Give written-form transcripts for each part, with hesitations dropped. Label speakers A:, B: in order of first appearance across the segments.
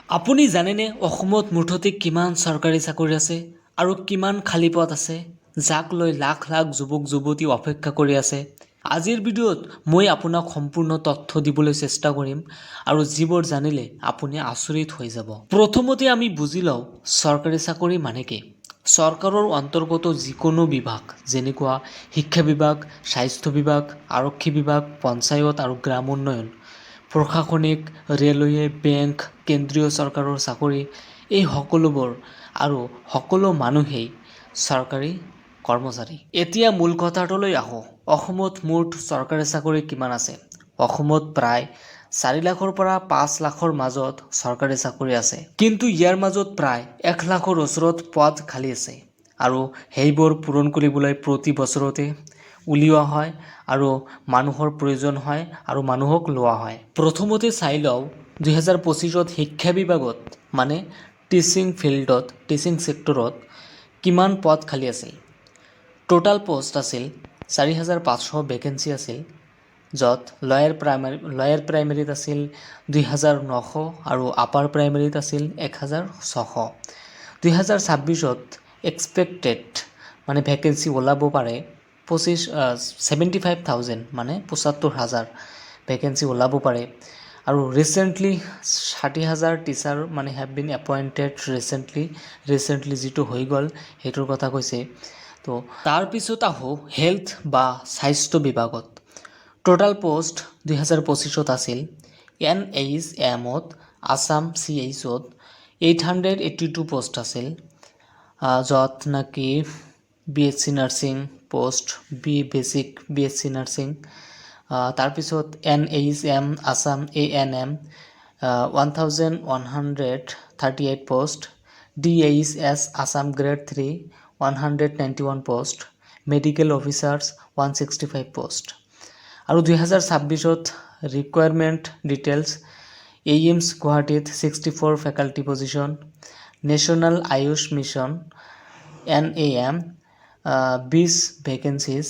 A: আপুনি জানেনে অসমত মুঠতে কিমান চৰকাৰী চাকৰি আছে আৰু কিমান খালী পদ আছে যাক লৈ লাখ লাখ যুৱক যুৱতী অপেক্ষা কৰি আছে। আজিৰ ভিডিঅ'ত মই আপোনাক সম্পূৰ্ণ তথ্য দিবলৈ চেষ্টা কৰিম আৰু যিবোৰ জানিলে আপুনি আচৰিত হৈ যাব। প্ৰথমতে আমি বুজি লওঁ চৰকাৰী চাকৰি মানে কি। চৰকাৰৰ অন্তৰ্গত যিকোনো বিভাগ যেনেকুৱা শিক্ষা বিভাগ, স্বাস্থ্য বিভাগ, আৰক্ষী বিভাগ, পঞ্চায়ত আৰু গ্ৰাম উন্নয়ন, প্ৰশাসনিক, ৰেলৱে, বেংক, কেন্দ্ৰীয় চৰকাৰৰ চাকৰি এই সকলোবোৰ আৰু সকলো মানুহেই চৰকাৰী কৰ্মচাৰী। এতিয়া মূল কথাটোলৈ আহোঁ। অসমত মুঠ চৰকাৰী চাকৰি কিমান আছে? অসমত প্ৰায় 4 লাখৰ পৰা 5 লাখৰ মাজত চৰকাৰী চাকৰি আছে। কিন্তু ইয়াৰ মাজত প্ৰায় 1 লাখৰ ওচৰত পদ খালী আছে আৰু সেইবোৰ পূৰণ কৰিবলৈ প্ৰতি বছৰতে উলিওৱা হয় আৰু মানুহৰ প্ৰয়োজন হয় আৰু মানুহক লোৱা হয়। প্ৰথমতে চাই লওঁ 2025ত শিক্ষা বিভাগত মানে টিচিং ফিল্ডত, টিচিং ছেক্টৰত কিমান পদ খালী আছিল। টোটাল পোষ্ট আছিল 4,500 ভেকেঞ্চি আছিল, য'ত লয়াৰ প্ৰাইমেৰীত আছিল 2,900 আৰু আপাৰ প্ৰাইমেৰীত আছিল 1,600। 2026ত এক্সপেক্টেড মানে ভেকেঞ্চি ওলাব পাৰে 75,000 মানে 75,000 ভেকেঞ্চি ওলাব পাৰে। আৰু ৰিচেণ্টলি 60,000 টিচাৰ মানে হেভ বিন এপইণ্টেড ৰিচেণ্টলি যিটো হৈ গ'ল সেইটোৰ কথা কৈছে। তো তাৰপিছত আহোঁ হেল্থ বা স্বাস্থ্য বিভাগত। টোটাল পোষ্ট 2025ত আছিল NHMত, আছাম CHত 882 পোষ্ট আছিল, য'ত নাকি BSc nursing post, BSc nursing. তাৰপিছত NHM Assam ANM 1,138 post, DHS Assam grade 3 191 post, medical officers 165 post. আৰু 2026ত ৰিকুৱাৰমেণ্ট ডিটেইলছ AIIMS গুৱাহাটীত 64 faculty position, national Ayush mission NAM 20 vacancies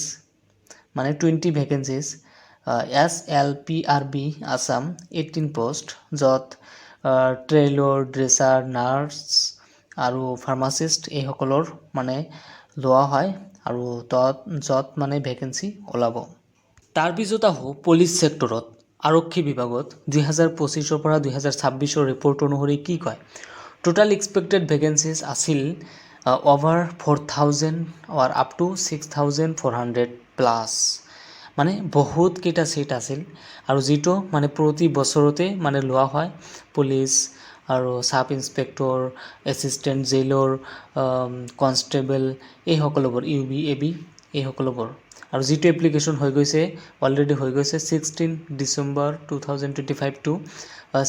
A: মানে 20 ভেকেঞ্চিজ, SLPRB আছাম 18 পোষ্ট, য'ত ট্ৰেইলৰ, ড্ৰেচাৰ, নাৰ্ছ আৰু ফাৰ্মাচিষ্ট এইসকলৰ মানে লোৱা হয় আৰু য'ত মানে ভেকেঞ্চি ওলাব। তাৰপিছত আহোঁ পুলিচ ছেক্টৰত, আৰক্ষী বিভাগত 2025ৰ পৰা 2026ৰ ৰিপৰ্ট অনুসৰি কি কয়। টোটাল এক্সপেক্টেড ভেকেঞ্চিজ আছিল over 4,000 or up to 6,400 plus, মানে বহুত কেইটা চিট আছিল আৰু যিটো মানে প্ৰতি বছৰতে মানে লোৱা হয়। পুলিচ আৰু চাব ইন্সপেক্টৰ, এছিষ্টেণ্ট জেইলৰ, কনষ্টেবল এই সকলোবোৰ, UB AB এই সকলোবোৰ। আৰু যিটো এপ্লিকেশ্যন হৈ গৈছে অলৰেডি হৈ গৈছে 16 ডিচেম্বৰ 2025 টু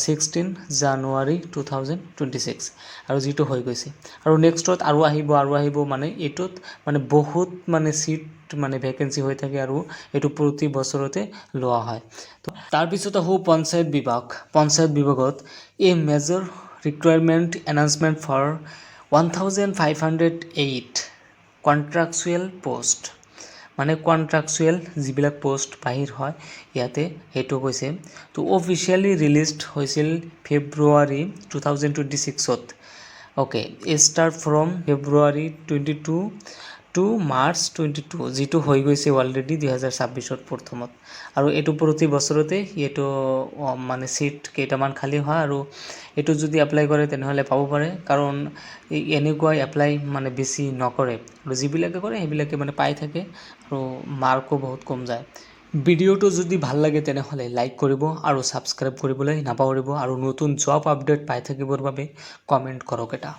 A: 16 জানুৱাৰী 2026 আৰু যিটো হৈ গৈছে আৰু নেক্সটত আৰু আহিব মানে এইটোত মানে বহুত মানে চিট মানে ভেকেঞ্চি হৈ থাকে আৰু এইটো প্ৰতি বছৰতে লোৱা হয়। তাৰপিছত আহোঁ পঞ্চায়ত বিভাগ। পঞ্চায়ত বিভাগত major recruitment announcement for 1,508 contractual post, মানে কণ্ট্ৰাকচুৱেল যিবিলাক পোষ্ট বাহিৰ হয় ইয়াতে সেইটো কৈছে। তো অফিচিয়েলি ৰিলিজড হৈছিল ফেব্ৰুৱাৰী 2026ত। Okay, start from February 22 to March 22, যিটো হৈ গৈছে অলৰেডি 2026ত প্ৰথমত। আৰু এইটো প্ৰতি বছৰতে এইটো মানে চিট কেইটামান খালী হয় আৰু এইটো যদি এপ্লাই কৰে তেনেহ'লে পাব পাৰে, কাৰণ এনেকুৱা এপ্লাই মানে বেছি নকৰে আৰু যিবিলাকে কৰে সেইবিলাকে মানে পাই থাকে আৰু মাৰ্কো বহুত কম যায়। ভিডিঅ'টো যদি ভাল লাগে তেনেহ'লে লাইক কৰিব আৰু ছাবস্ক্ৰাইব কৰিবলৈ নাপাহৰিব আৰু নতুন জব আপডেট পাই থাকিবৰ বাবে কমেণ্ট কৰক এটা।